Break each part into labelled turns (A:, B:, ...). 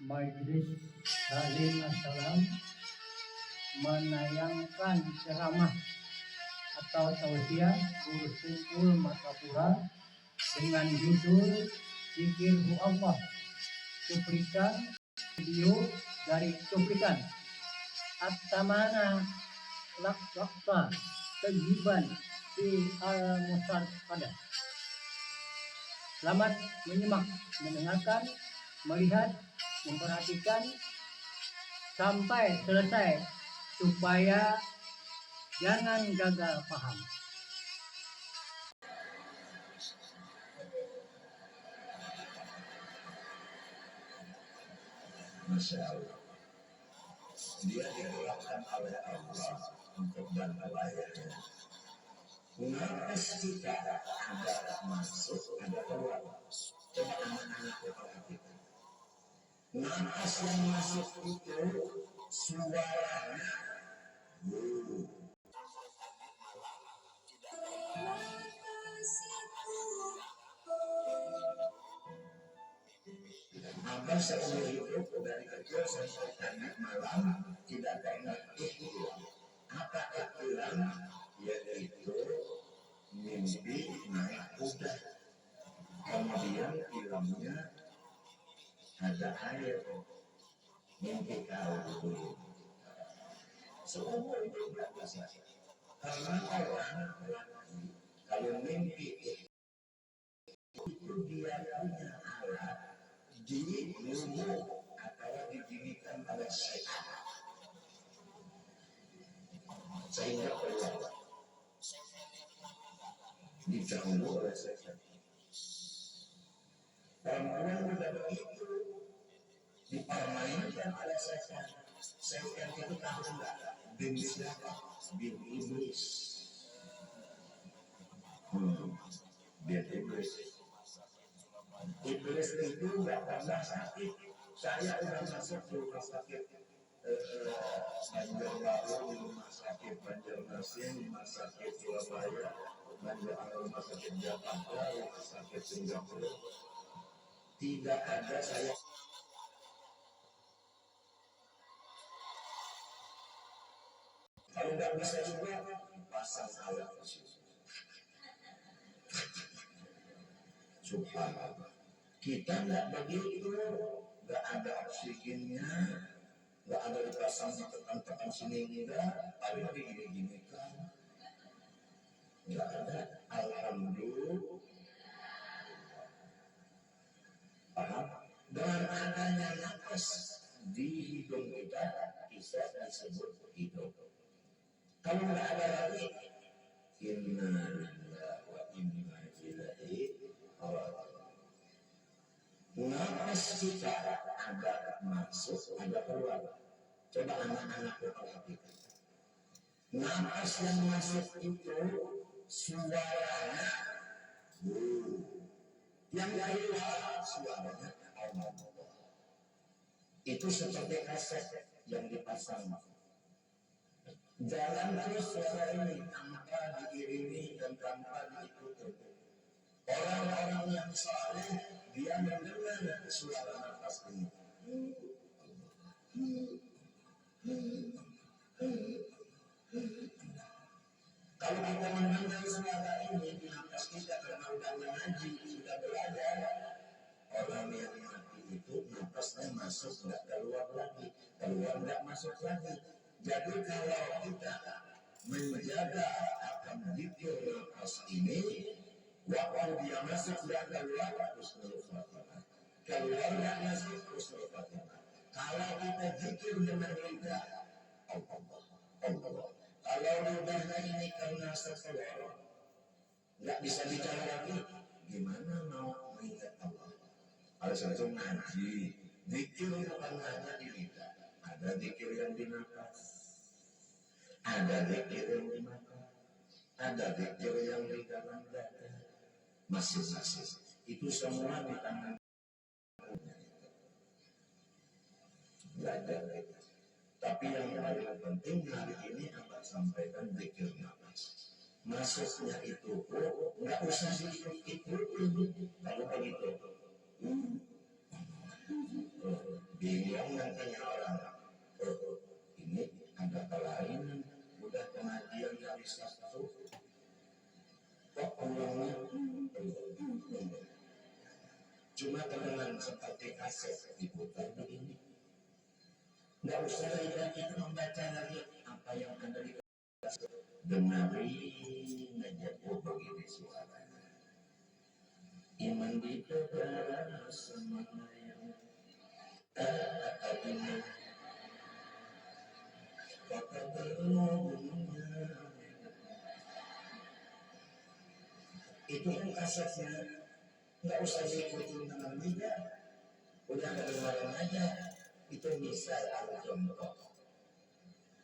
A: Majelis Salim Assalam menayangkan ceramah atau tausiah Guru Sungkul Martapura dengan judul Zikir Hu Allah, cuplikan video dari cuplikan At-Tamana Laksa Tajiban di Al-Musarqadah. Selamat menyimak, mendengarkan, melihat, memperhatikan sampai selesai supaya jangan gagal paham.
B: Masya Allah, dia digerakkan oleh Allah untuk berlayarnya. Napas kita ada masuk, ada keluar. Coba anak-anak perhatikan. Napas yang masuk itu suaranya Maka seumur hidup dari kecil sampai tamat malam tidak pernah ikhtiar. Apa ikhtiar? Yaitu mimpi naik kuda. Kemudian filmnya ada air. Mimpi kau seumur hidup tidak bisa. Karena orang kalau mimpi itu dia punya alat di lubuk atau diginikan oleh syaitan sehingga keluar diganggu oleh syaitan. Perempuan juga begitu dipermainkan oleh syaitan. Syaitan itu tahu enggak bin siapa? Bin iblis. Bin iblis. Iblis itu nggak pernah sakit. Saya udah masuk di rumah sakit Banjarbaru, di rumah sakit Banjarmasin, rumah sakit Surabaya, rumah sakit Jakarta, rumah sakit Singapura. Tidak ada saya. Kalau nggak bisa juga pasang alat di situ. Subhanallah. Kita nggak begitu, nggak ada oksigennya, nggak ada dipasang di tekan-tekan sini enggak, paling digini-gini kan, nggak ada. Alhamdulillah. Paham? Dengan adanya nafas di hidung kita bisa disebut hidup. Kalau nggak ada lagi, inna lillahi wa inna ilaihi raji'un. Nafas kita ada masuk, ada keluar. Coba anak-anak perhatikan. Nafas yang masuk itu suaranya yang keluar suaranya Allah. Itu seperti kaset yang dipasang. Jalan terus suara ini tanpa diiringi dan tanpa diikuti. Orang-orang yang saleh dia mendengar suara nafas ini. Kalau kita mendengar suara ini, nafas kita karena sudah mengaji, sudah belajar. Orang yang mati itu nafasnya masuk nggak keluar lagi, keluar nggak masuk lagi. Jadi kalau kita menjaga akan zikir nafas ini, waktu dia masuk dan keluar husnul khatimah, keluar dan masuk husnul khatimah. Kalau kita zikir dengan lidah Allah, Allah. Kalau lidahnya ini karena sekeluar nggak bisa bicara lagi, gimana mau mengingat Allah? Kalau saya ngaji, zikir bukan hanya di lidah, ada zikir yang di nafas, ada zikir yang di mata, ada zikir yang di dalam dada. Masing-masing itu semua di tangan belajar kita. Tapi yang paling penting hari ini akan sampaikan zikir nafas. Masuknya itu nggak usah diikuti kalau begitu. Bingung nantinya orang, oh ini ada kelainan, udah pengajian hari Sabtu, kok pulangnya cuma kedengaran seperti kaset diputar begini. Nggak usah kita membaca lagi apa yang ada di kaset, dengarin aja, oh begini suaranya. Iman ditebar semuanya, ini kata berumurnya. Itu kan kasetnya, nggak usah diikutin dengan dia, udah kedengaran aja. Itu bisa ada contoh.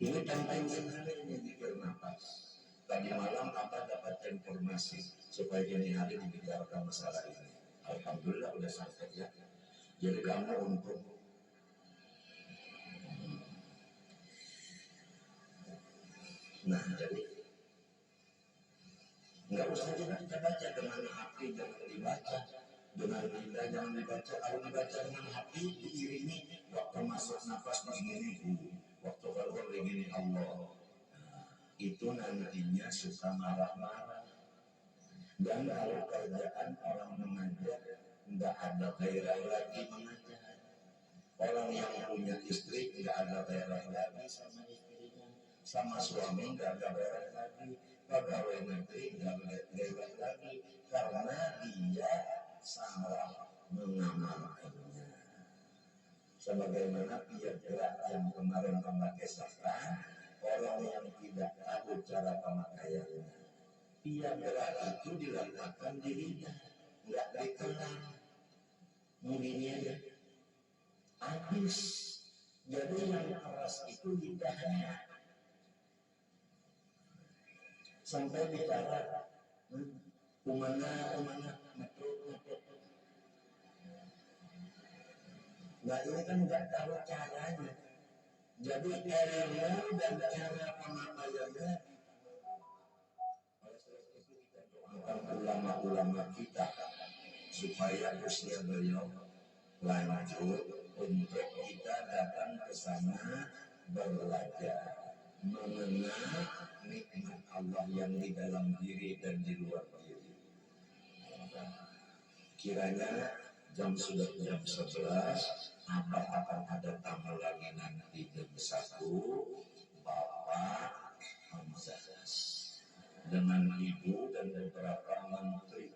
B: Ini penting sekali ini pikir nafas. Tadi malam apa dapat informasi supaya ini hari dibicarakan masalah ini. Alhamdulillah udah sampai ya. Jadi kamu untuk jadi nggak usah juga kita baca dengan hati, jangan dibaca dengan lidah, jangan dibaca. Kalau dibaca dengan hati diiringi waktu masuk nafas begini, waktu keluar begini Allah. Itu nantinya suka marah-marah. Dan kalau kerjaan orang mengajar, nggak ada gairah lagi mengajar. Orang yang punya istri nggak ada gairah lagi sama istrinya, sama suami nggak ada gairah lagi, pegawai negeri nggak ada gairah lagi, karena dia salah mengamalkannya. Sebagaimana pihak-pihak yang kemarin memakai safran, orang yang tidak tahu cara pemakaiannya, pihak gerak itu dilakukan dirinya, nggak dikelang, mungkinnya ya habis. Jadi yang keras itu lidahnya, sampai bicara umana metu. Nah ini kan nggak tahu caranya. Jadi ilmu dan cara pemakaiannya, ulama-ulama kita supaya usia beliau lanjut untuk kita datang ke sana belajar mengenal nikmat Allah yang di dalam diri dan di luar diri. Kiranya sudah jam 11, apa akan ada tamu lagi nanti jam 1, Bapak Hamzah dengan Ibu dan beberapa menteri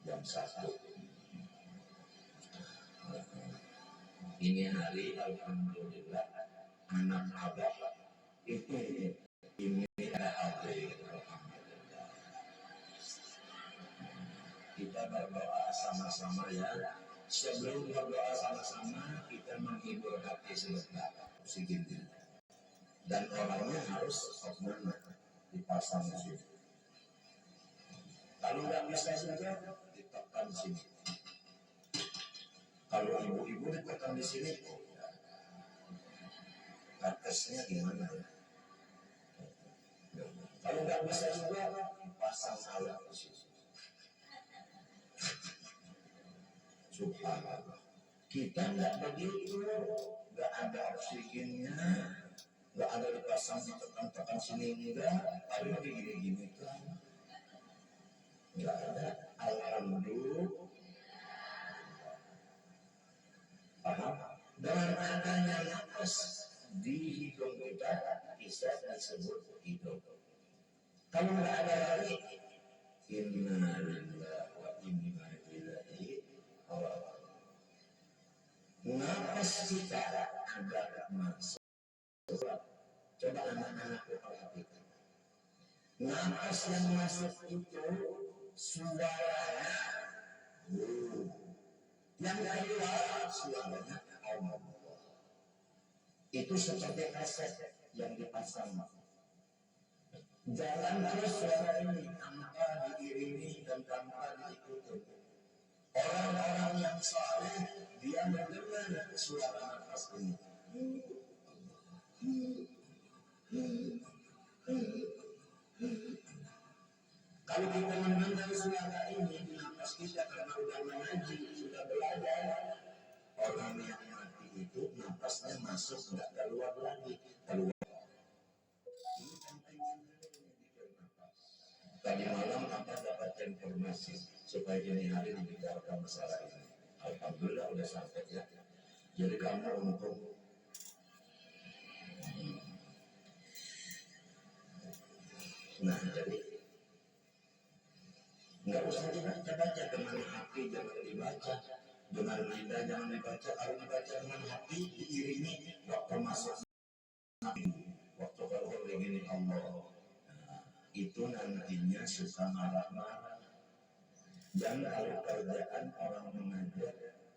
B: jam 1. Ini hari alhamdulillah anak abah ini ada hadir. Alhamdulillah. Kita berdoa sama-sama ya. Sebelum berdoa sama-sama kita menghibur hati sebentar sedikit. Dan orangnya harus mana dipasang di sini. Kalau nggak bisa juga ditekan sini. Kalau ibu-ibu ditekan di sini, kartesnya gimana ya? Kalau nggak bisa juga pasang alat di sini. Subhanallah. Kita nggak begitu, nggak ada oksigennya, nggak ada dipasang ditekan-tekan sini enggak, tapi begini-gini kan. Nggak ada. Alhamdulillah. Dengan adanya nafas di hidung kita bisa disebut hidup. Kalau nggak ada lagi, inna lillahi wa inna ilaihi raji'un. Nafas kita agak masuk. Coba anak-anak perhatikan. Nafas yang masuk itu suaranya yang keluar suaranya Allah. Itu seperti kaset yang dipasang. Jalan terus suara ini tanpa diiringi dan tanpa diikuti. Orang-orang yang saleh dia mendengar suara nafas ini. Kalau kita mendengar suara ini, nafas kita karena sudah mengaji, sudah belajar, orang yang mati itu napasnya masuk nggak keluar lagi. Keluar. Ini penting memikir napas. Tadi malam apa dapat informasi supaya ini hari dibicarakan masalah ini. Alhamdulillah udah sampai ya. Jadi kamu untuk jadi nggak usah dibaca-baca dengan hati, jangan dibaca dengan lidah, jangan dibaca. Kalau dibaca dengan hati diiringi waktu masuk waktu kalau begini Allah, itu nantinya suka marah-marah. Dan kalau kerjaan orang mengajar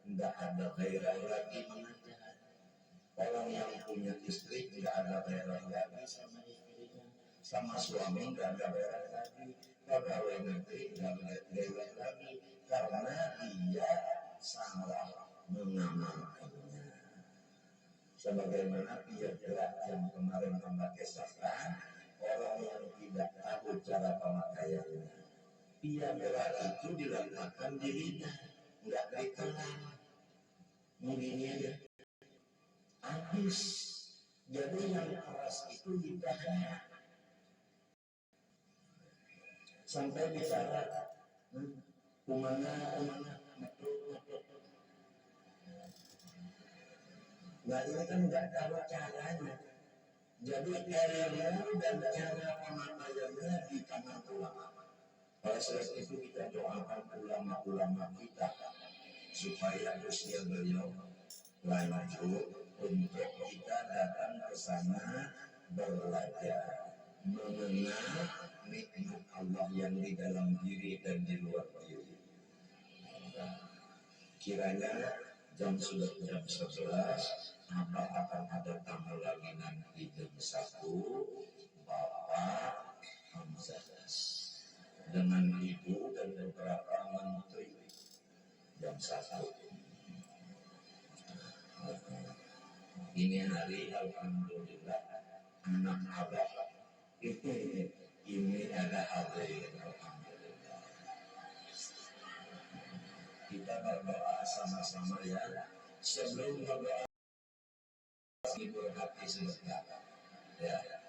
B: nggak ada gairah lagi mengajar. Orang yang punya istri nggak ada gairah lagi sama istrinya, sama suami nggak ada gairah lagi, pegawai negeri nggak ada gairah lagi, karena dia salah mengamalkannya. Sebagaimana dia gerak yang kemarin memakai safran, orang yang tidak tahu cara pemakaiannya, dia gerak itu dilakukan di lidah, nggak di tangan, mungkinnya habis. Jadi yang keras itu lidahnya. Sampai bicara kumana nah ini kan nggak tahu caranya. Jadi ilmu dan cara pemakaiannya di tangan ulama. Oleh sebab itu kita doakan ulama-ulama kita supaya usia beliau lanjut untuk kita datang ke sana belajar mengenal nikmat Allah yang di dalam diri dan di luar diri. Kiranya sudah jam 11, apa akan ada tamu lagi nanti jam 1, Bapak Hamzah dengan Ibu dan beberapa menteri jam 1. Ini hari alhamdulillah anak abah ini ada hadir, alhamdulillah. Kita berdoa sama-sama ya. Sebelum berdoa, ibu hati sebentar ya.